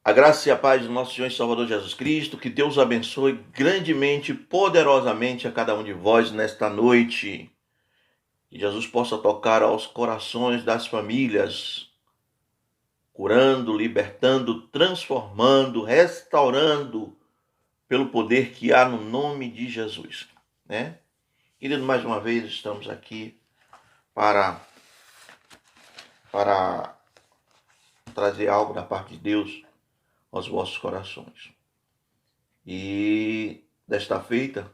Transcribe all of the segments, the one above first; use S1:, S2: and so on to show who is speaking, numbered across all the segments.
S1: A graça e a paz do nosso Senhor e Salvador Jesus Cristo, que Deus abençoe grandemente, poderosamente a cada um de vós nesta noite. Que Jesus possa tocar aos corações das famílias, curando, libertando, transformando, restaurando, pelo poder que há no nome de Jesus, né? Querido, mais uma vez estamos aqui para trazer algo da parte de Deus aos vossos corações. E desta feita,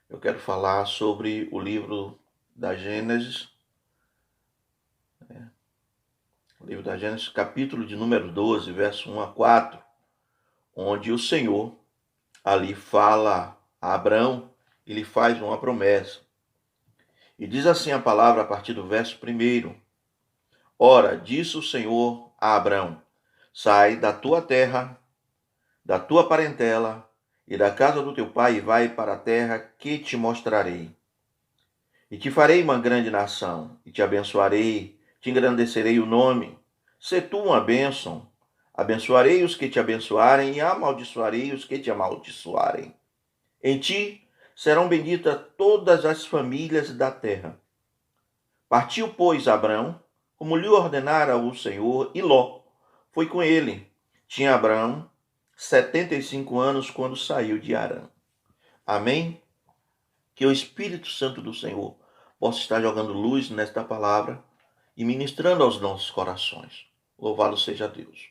S1: eu quero falar sobre o livro da Gênesis, o livro da Gênesis, capítulo de número 12, verso 1 a 4, onde o Senhor ali fala a Abraão e lhe faz uma promessa. E diz assim a palavra a partir do verso 1: Ora, disse o Senhor a Abraão: sai da tua terra, da tua parentela e da casa do teu pai, e vai para a terra que te mostrarei. E te farei uma grande nação, e te abençoarei, te engrandecerei o nome. Se tu uma bênção, abençoarei os que te abençoarem, e amaldiçoarei os que te amaldiçoarem. Em ti serão benditas todas as famílias da terra. Partiu, pois, Abrão, como lhe ordenara o Senhor, e Ló foi com ele. Tinha Abrão 75 anos quando saiu de Harã. Amém? Que o Espírito Santo do Senhor possa estar jogando luz nesta palavra e ministrando aos nossos corações. Louvado seja Deus.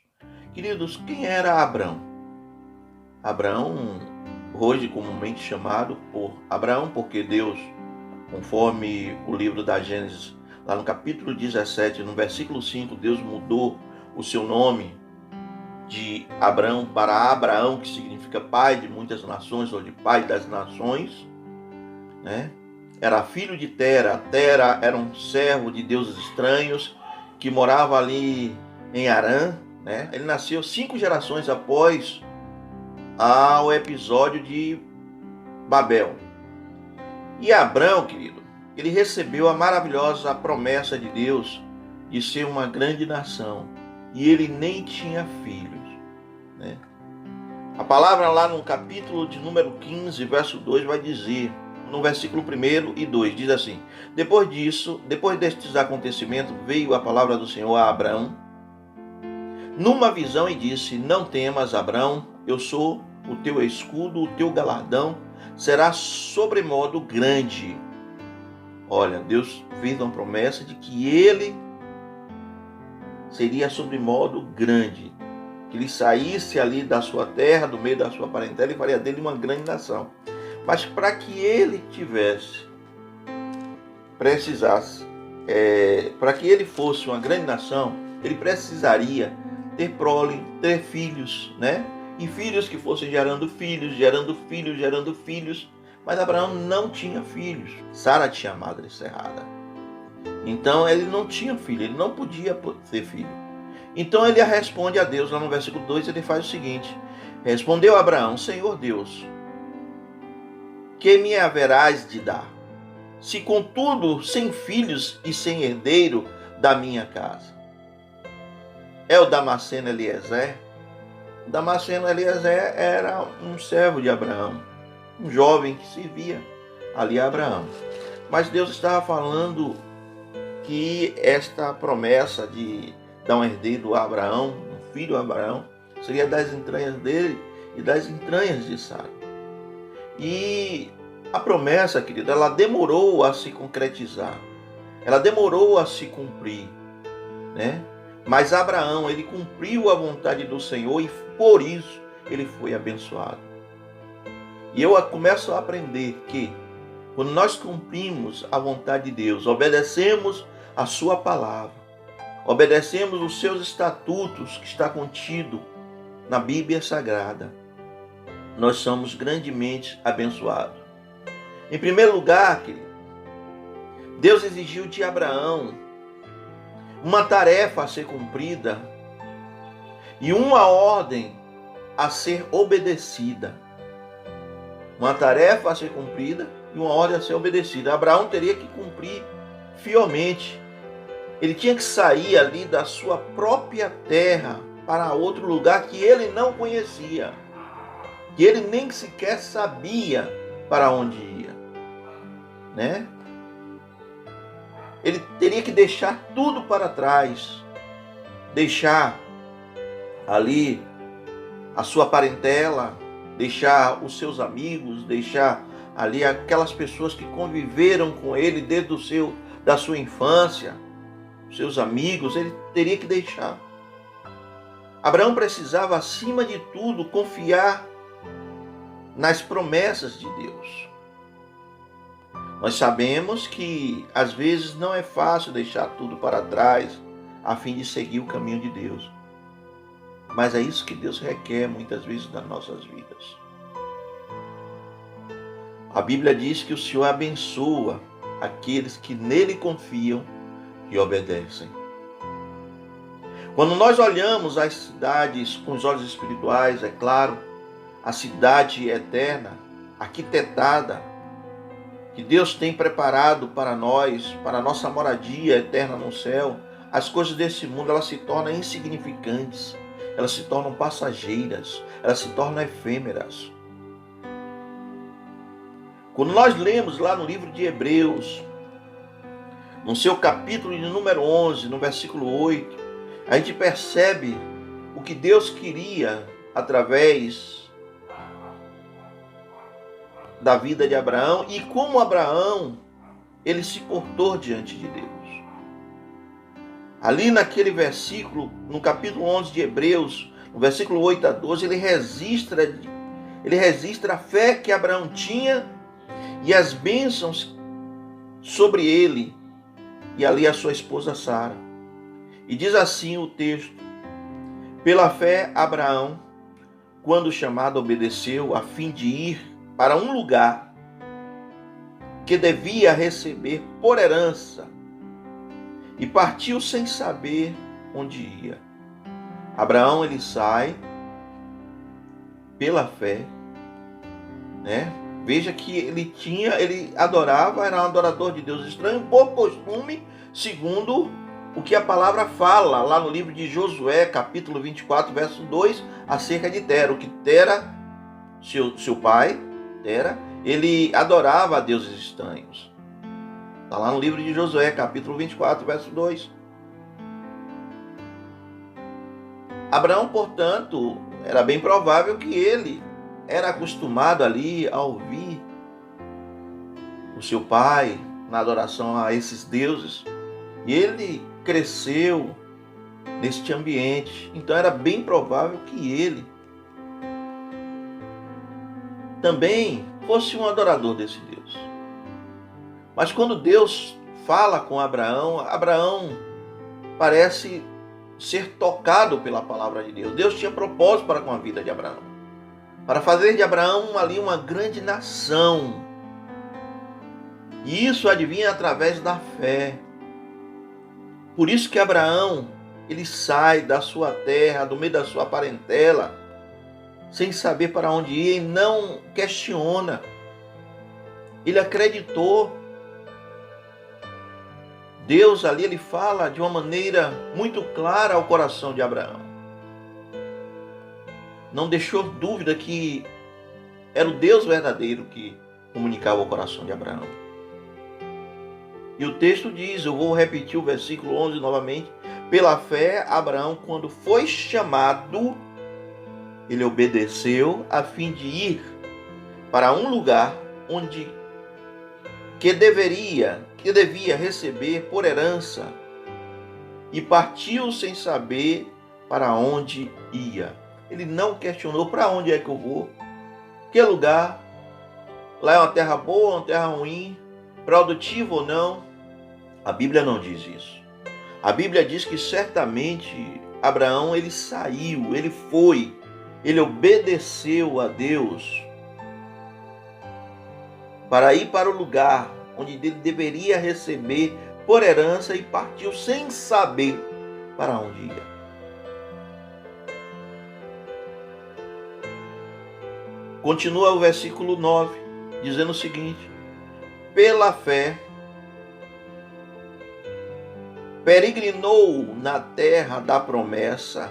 S1: Queridos, quem era Abrão? Abrão, hoje comumente chamado por Abraão, porque Deus, conforme o livro da Gênesis, lá no capítulo 17, no versículo 5, Deus mudou o seu nome de Abrão para Abraão, que significa pai de muitas nações, ou de pai das nações, né? Era filho de Tera. Tera era um servo de deuses estranhos que morava ali em Harã, né? Ele nasceu 5 gerações após o episódio de Babel. E Abrão, querido, ele recebeu a maravilhosa promessa de Deus de ser uma grande nação. E ele nem tinha filhos, né? A palavra lá no capítulo de número 15, verso 2, vai dizer, no versículo 1 e 2, diz assim: depois destes acontecimentos, veio a palavra do Senhor a Abrão numa visão e disse: não temas, Abrão, eu sou o teu escudo, o teu galardão será sobremodo grande. Olha, Deus fez uma promessa de que ele seria sobremodo grande, que ele saísse ali da sua terra, do meio da sua parentela, e faria dele uma grande nação. Mas para que ele para que ele fosse uma grande nação, ele precisaria ter prole, ter filhos, né? E filhos que fossem gerando filhos, gerando filhos, gerando filhos. Mas Abraão não tinha filhos. Sara tinha a madre cerrada. Então ele não tinha filho, ele não podia ter filho. Então ele responde a Deus, lá no versículo 2, ele faz o seguinte: respondeu Abraão: Senhor Deus, que me haverás de dar, se contudo sem filhos e sem herdeiro da minha casa? É o Damasceno Eliezer? O Damasceno Eliezer era um servo de Abraão, um jovem que servia ali a Abraão. Mas Deus estava falando que esta promessa de dar um herdeiro a Abraão, um filho a Abraão, seria das entranhas dele e das entranhas de Sara. E a promessa, querida, ela demorou a se concretizar, ela demorou a se cumprir, né? Mas Abraão, ele cumpriu a vontade do Senhor e por isso ele foi abençoado. E eu começo a aprender que quando nós cumprimos a vontade de Deus, obedecemos a sua palavra, obedecemos os seus estatutos que está contido na Bíblia Sagrada, nós somos grandemente abençoados. Em primeiro lugar, querido, Deus exigiu de Abraão uma tarefa a ser cumprida e uma ordem a ser obedecida. Uma tarefa a ser cumprida e uma ordem a ser obedecida. Abraão teria que cumprir fielmente. Ele tinha que sair ali da sua própria terra para outro lugar que ele não conhecia, que ele nem sequer sabia para onde ia, né? Ele teria que deixar tudo para trás, deixar ali a sua parentela, deixar os seus amigos, deixar ali aquelas pessoas que conviveram com ele desde da sua infância, seus amigos, ele teria que deixar. Abraão precisava, acima de tudo, confiar nas promessas de Deus. Nós sabemos que às vezes não é fácil deixar tudo para trás a fim de seguir o caminho de Deus. Mas é isso que Deus requer muitas vezes das nossas vidas. A Bíblia diz que o Senhor abençoa aqueles que nele confiam e obedecem. Quando nós olhamos as cidades com os olhos espirituais, é claro, a cidade eterna, arquitetada, que Deus tem preparado para nós, para a nossa moradia eterna no céu, as coisas desse mundo elas se tornam insignificantes, elas se tornam passageiras, elas se tornam efêmeras. Quando nós lemos lá no livro de Hebreus, no seu capítulo de número 11, no versículo 8, a gente percebe o que Deus queria através da vida de Abraão e como Abraão ele se portou diante de Deus. Ali naquele versículo, no capítulo 11 de Hebreus, no versículo 8 a 12, ele registra a fé que Abraão tinha e as bênçãos sobre ele e ali a sua esposa Sara. E diz assim o texto: pela fé Abraão, quando chamado, obedeceu a fim de ir para um lugar que devia receber por herança e partiu sem saber onde ia. Abraão ele sai pela fé, né? Veja que ele adorava, era um adorador de Deus estranho, por costume, segundo o que a palavra fala lá no livro de Josué, capítulo 24, verso 2, acerca de Tera. O que Tera, seu pai, Tera, ele adorava a deuses estranhos. Está lá no livro de Josué, capítulo 24, verso 2. Abraão, portanto, era bem provável que ele era acostumado ali a ouvir o seu pai na adoração a esses deuses. E ele cresceu neste ambiente. Então era bem provável que ele também fosse um adorador desse Deus. Mas quando Deus fala com Abraão, Abraão parece ser tocado pela palavra de Deus. Deus tinha propósito para com a vida de Abraão, para fazer de Abraão ali uma grande nação. E isso advinha através da fé. Por isso que Abraão, ele sai da sua terra, do meio da sua parentela, sem saber para onde ir, e não questiona. Ele acreditou. Deus ali, ele fala de uma maneira muito clara ao coração de Abraão. Não deixou dúvida que era o Deus verdadeiro que comunicava o coração de Abraão. E o texto diz, eu vou repetir o versículo 11 novamente. Pela fé, Abraão, quando foi chamado, ele obedeceu a fim de ir para um lugar onde que devia receber por herança, e partiu sem saber para onde ia. Ele não questionou para onde é que eu vou, que lugar, lá é uma terra boa, uma terra ruim, produtivo ou não. A Bíblia não diz isso. A Bíblia diz que certamente Abraão ele saiu, ele foi, ele obedeceu a Deus para ir para o lugar onde ele deveria receber por herança e partiu sem saber para onde ia. Continua o versículo 9, dizendo o seguinte: pela fé, peregrinou na terra da promessa,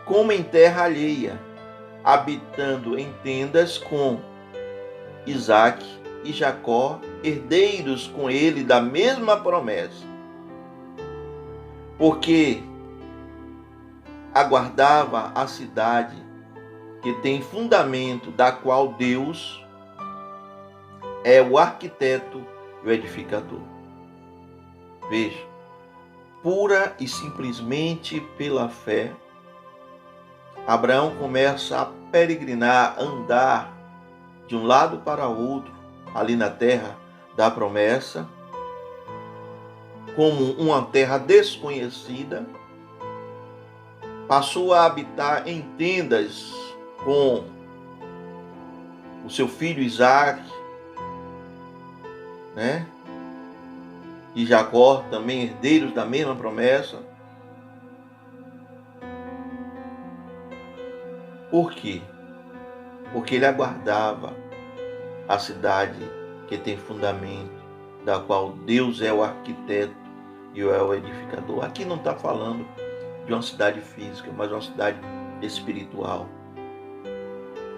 S1: como em terra alheia, habitando em tendas com Isaque e Jacó, herdeiros com ele da mesma promessa. Porque aguardava a cidade que tem fundamento, da qual Deus é o arquiteto e o edificador. Veja, pura e simplesmente pela fé, Abraão começa a peregrinar, a andar de um lado para outro, ali na terra da promessa, como uma terra desconhecida, passou a habitar em tendas com o seu filho Isaque, né? E Jacó, também herdeiros da mesma promessa. Por quê? Porque ele aguardava a cidade que tem fundamento, da qual Deus é o arquiteto e é o edificador. Aqui não está falando de uma cidade física, mas uma cidade espiritual.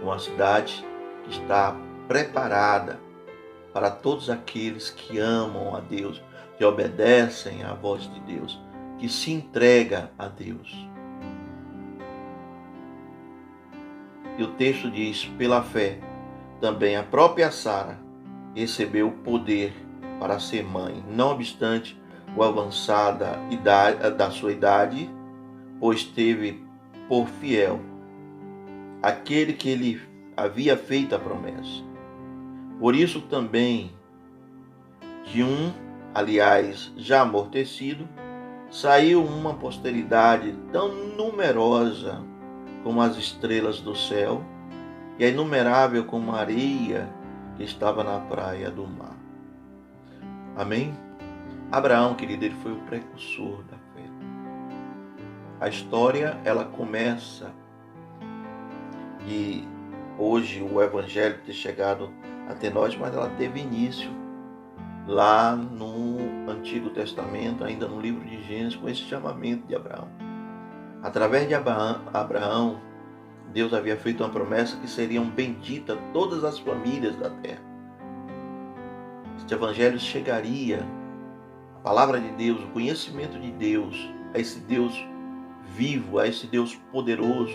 S1: Uma cidade que está preparada para todos aqueles que amam a Deus, que obedecem à voz de Deus, que se entrega a Deus. E o texto diz, pela fé, também a própria Sara recebeu o poder para ser mãe, não obstante a avançada idade da sua idade, pois teve por fiel aquele que lhe havia feito a promessa. Por isso também, de um, aliás, já amortecido, saiu uma posteridade tão numerosa como as estrelas do céu, e é inumerável como a areia que estava na praia do mar. Amém? Abraão, querido, ele foi o precursor da fé. A história, ela começa, e hoje o evangelho ter chegado até nós, mas ela teve início lá no Antigo Testamento, ainda no livro de Gênesis, com esse chamamento de Abraão. Através de Abraão, Deus havia feito uma promessa que seriam benditas todas as famílias da terra. Este evangelho chegaria, a palavra de Deus, o conhecimento de Deus, a esse Deus vivo, a esse Deus poderoso,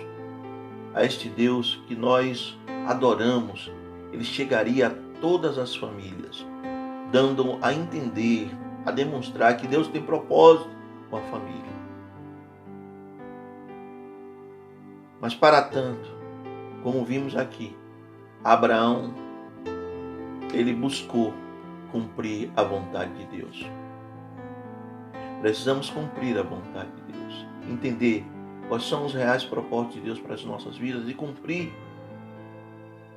S1: a este Deus que nós adoramos, ele chegaria a todas as famílias, dando a entender, a demonstrar que Deus tem propósito com a família. Mas para tanto, como vimos aqui, Abraão, ele buscou cumprir a vontade de Deus. Precisamos cumprir a vontade de Deus, entender quais são os reais propósitos de Deus para as nossas vidas e cumprir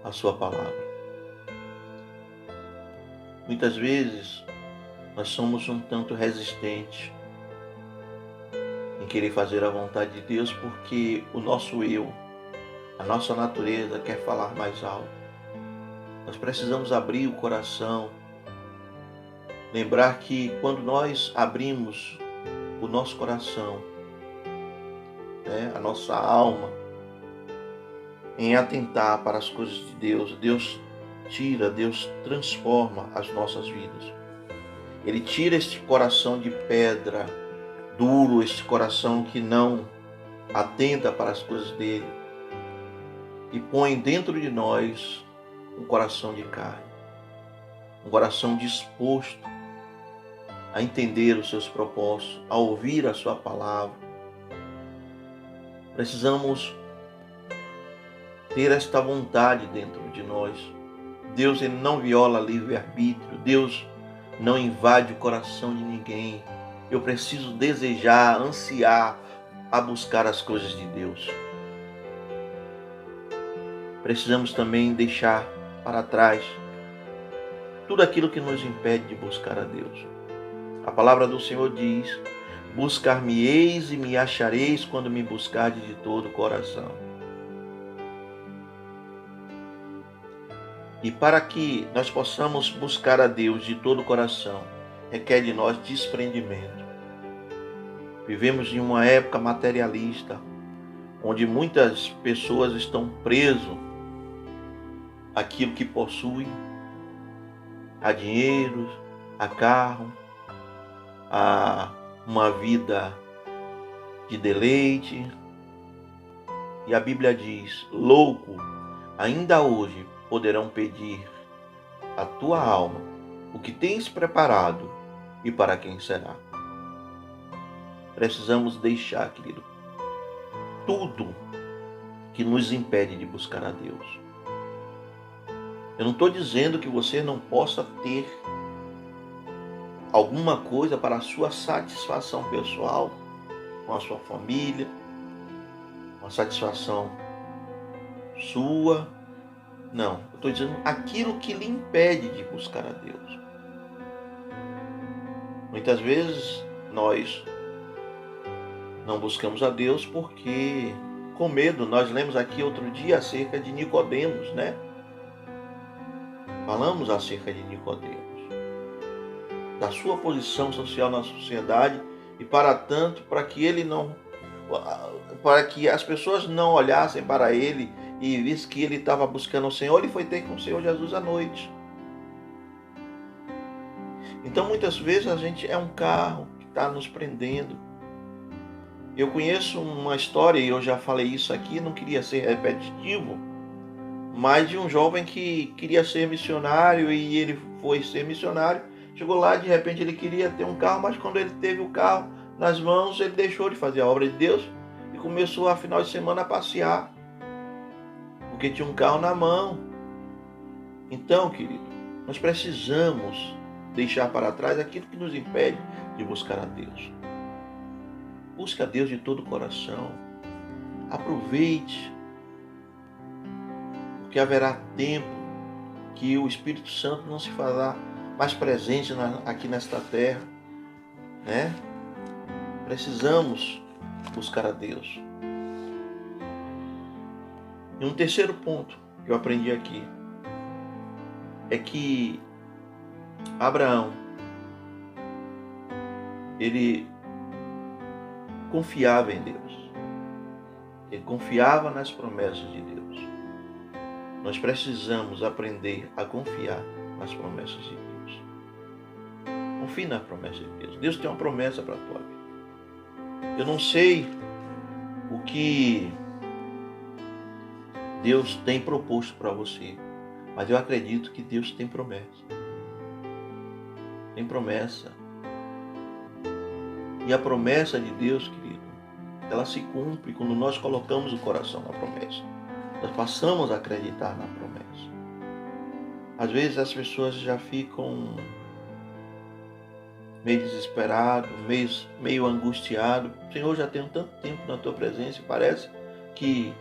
S1: a sua palavra. Muitas vezes nós somos um tanto resistentes em querer fazer a vontade de Deus, porque o nosso eu, a nossa natureza quer falar mais alto. Nós precisamos abrir o coração, lembrar que quando nós abrimos o nosso coração, a nossa alma, em atentar para as coisas de Deus, Deus tira, Deus transforma as nossas vidas. Ele tira este coração de pedra duro, este coração que não atenta para as coisas dele, e põe dentro de nós um coração de carne, um coração disposto a entender os seus propósitos, a ouvir a sua palavra. Precisamos ter esta vontade dentro de nós. Deus, ele não viola livre-arbítrio. Deus não invade o coração de ninguém. Eu preciso desejar, ansiar a buscar as coisas de Deus. Precisamos também deixar para trás tudo aquilo que nos impede de buscar a Deus. A palavra do Senhor diz: buscar-me-eis e me achareis quando me buscardes de todo o coração. E para que nós possamos buscar a Deus de todo o coração, requer de nós desprendimento. Vivemos em uma época materialista, onde muitas pessoas estão presas àquilo que possuem, a dinheiro, a carro, a uma vida de deleite. E a Bíblia diz: louco, ainda hoje poderão pedir a tua alma o que tens preparado e para quem será. Precisamos deixar, querido, tudo que nos impede de buscar a Deus. Eu não estou dizendo que você não possa ter alguma coisa para a sua satisfação pessoal, com a sua família, uma satisfação sua. Não, eu estou dizendo aquilo que lhe impede de buscar a Deus. Muitas vezes nós não buscamos a Deus porque com medo. Nós lemos aqui outro dia acerca de Nicodemos, né? Falamos acerca de Nicodemos, da sua posição social na sociedade, e para tanto, para que as pessoas não olhassem para ele e vissem que ele estava buscando o Senhor, ele foi ter com o Senhor Jesus à noite. Então muitas vezes a gente é um carro que está nos prendendo. Eu conheço uma história, e eu já falei isso aqui, não queria ser repetitivo, mas de um jovem que queria ser missionário, e ele foi ser missionário. Chegou lá, de repente ele queria ter um carro, mas quando ele teve o carro nas mãos, ele deixou de fazer a obra de Deus e começou a final de semana a passear, porque tinha um carro na mão. Então, querido, nós precisamos deixar para trás aquilo que nos impede de buscar a Deus. Busque a Deus de todo o coração. Aproveite, porque haverá tempo que o Espírito Santo não se fará mais presente aqui nesta terra, né? Precisamos buscar a Deus. E um terceiro ponto que eu aprendi aqui é que Abraão, ele confiava em Deus. Ele confiava nas promessas de Deus. Nós precisamos aprender a confiar nas promessas de Deus. Confie na promessa de Deus. Deus tem uma promessa para a tua vida. Eu não sei o que Deus tem proposto para você, mas eu acredito que Deus tem promessa. Tem promessa. E a promessa de Deus, querido, ela se cumpre quando nós colocamos o coração na promessa. Nós passamos a acreditar na promessa. Às vezes as pessoas já ficam meio desesperado, meio angustiado. Senhor, já tenho tanto tempo na tua presença e parece que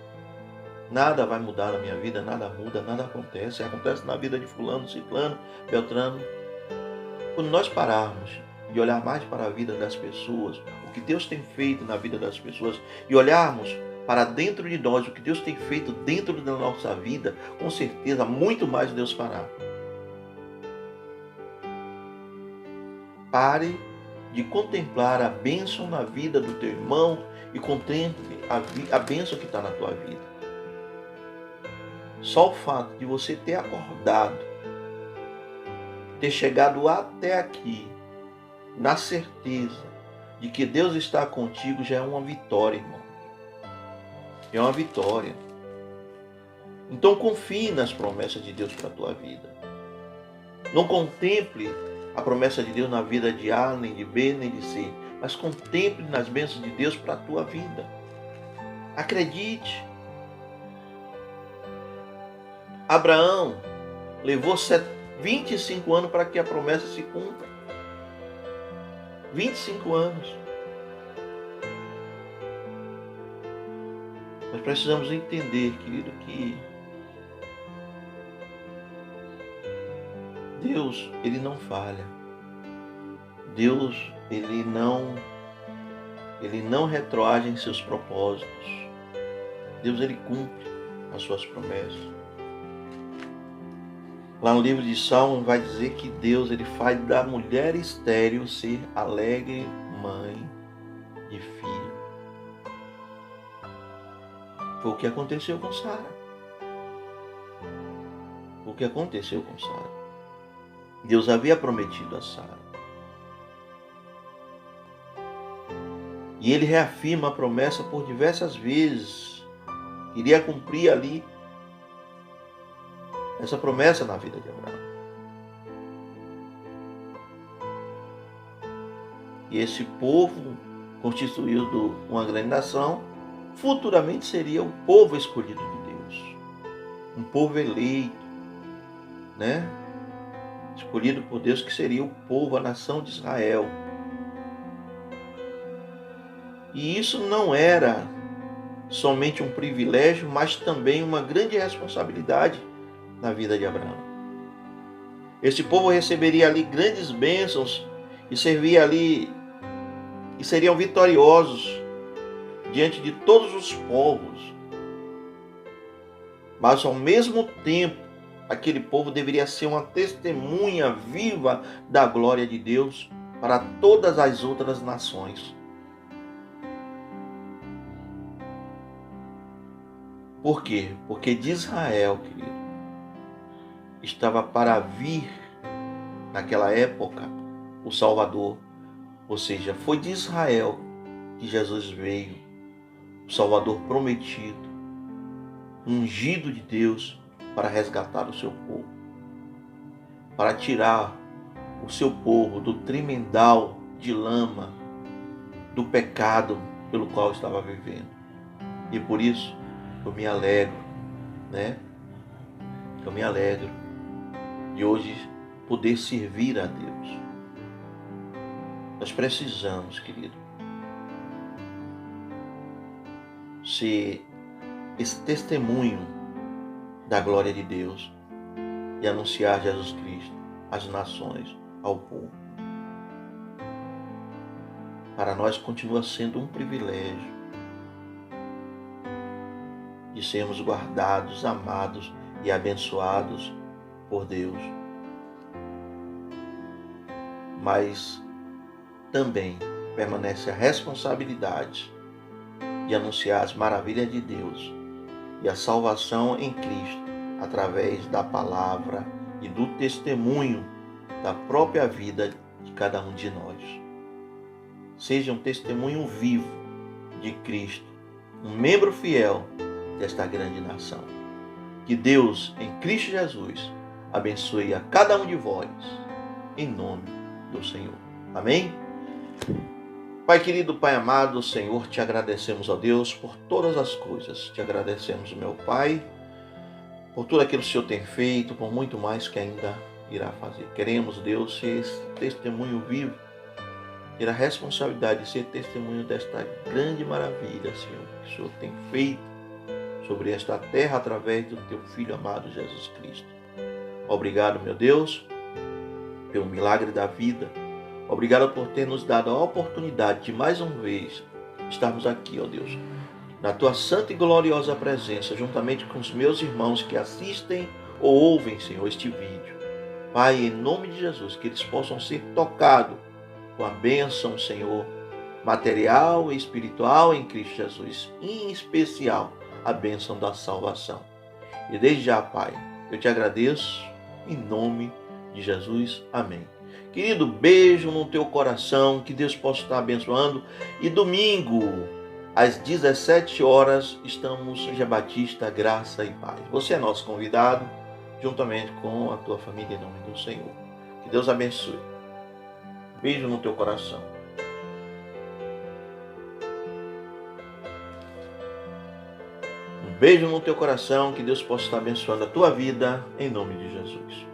S1: nada vai mudar na minha vida, nada muda, nada acontece. Acontece na vida de fulano, ciclano, beltrano. Quando nós pararmos de olhar mais para a vida das pessoas, o que Deus tem feito na vida das pessoas, e olharmos para dentro de nós, o que Deus tem feito dentro da nossa vida, com certeza muito mais Deus fará. Pare de contemplar a bênção na vida do teu irmão e contemple a bênção que está na tua vida. Só o fato de você ter acordado, ter chegado até aqui, na certeza de que Deus está contigo, já é uma vitória, irmão. É uma vitória. Então confie nas promessas de Deus para a tua vida. Não contemple a promessa de Deus na vida de A, nem de B, nem de C, mas contemple nas bênçãos de Deus para a tua vida. Acredite. Abraão levou 25 anos para que a promessa se cumpra. 25 anos. Nós precisamos entender, querido, que Deus, Ele não falha. Deus, Ele não retroage em seus propósitos. Deus, Ele cumpre as suas promessas. Lá no livro de Salmos vai dizer que Deus, Ele faz da mulher estéril ser alegre mãe de filho. Foi o que aconteceu com Sara. O que aconteceu com Sara. Deus havia prometido a Sara. E ele reafirma a promessa por diversas vezes. Iria cumprir ali essa promessa na vida de Abraão. E esse povo, constituído uma grande nação, futuramente seria o povo escolhido de Deus. Um povo eleito, né? Escolhido por Deus, que seria o povo, a nação de Israel. E isso não era somente um privilégio, mas também uma grande responsabilidade na vida de Abraão. Esse povo receberia ali grandes bênçãos e seriam vitoriosos diante de todos os povos. Mas ao mesmo tempo, aquele povo deveria ser uma testemunha viva da glória de Deus para todas as outras nações. Por quê? Porque de Israel, querido, estava para vir, naquela época, o Salvador. Ou seja, foi de Israel que Jesus veio, o Salvador prometido, ungido de Deus para resgatar o seu povo, para tirar o seu povo do tremendal de lama, do pecado pelo qual estava vivendo. E por isso eu me alegro, né? Eu me alegro de hoje poder servir a Deus. Nós precisamos, querido, ser esse testemunho da glória de Deus e anunciar Jesus Cristo às nações, ao povo. Para nós continua sendo um privilégio de sermos guardados, amados e abençoados por Deus. Mas também permanece a responsabilidade de anunciar as maravilhas de Deus e a salvação em Cristo através da palavra e do testemunho da própria vida de cada um de nós. Seja um testemunho vivo de Cristo, um membro fiel desta grande nação. Que Deus, em Cristo Jesus, abençoe a cada um de vós, em nome do Senhor. Amém? Pai querido, Pai amado, Senhor, te agradecemos, ó Deus, por todas as coisas. Te agradecemos, meu Pai, por tudo aquilo que o Senhor tem feito, por muito mais que ainda irá fazer. Queremos, Deus, ser esse testemunho vivo, ter a responsabilidade de ser testemunho desta grande maravilha, Senhor, que o Senhor tem feito sobre esta terra através do teu Filho amado Jesus Cristo. Obrigado, meu Deus, pelo milagre da vida. Obrigado por ter nos dado a oportunidade de mais uma vez estarmos aqui, ó Deus, na tua santa e gloriosa presença, juntamente com os meus irmãos que assistem ou ouvem, Senhor, este vídeo. Pai, em nome de Jesus, que eles possam ser tocados com a bênção, Senhor, material e espiritual em Cristo Jesus, em especial a bênção da salvação. E desde já, Pai, eu te agradeço em nome de Jesus. Amém. Querido, beijo no teu coração, que Deus possa estar abençoando. E domingo, às 17 horas, estamos em Igreja Batista, Graça e Paz. Você é nosso convidado, juntamente com a tua família, em nome do Senhor. Que Deus abençoe. Beijo no teu coração. Um beijo no teu coração, que Deus possa estar abençoando a tua vida, em nome de Jesus.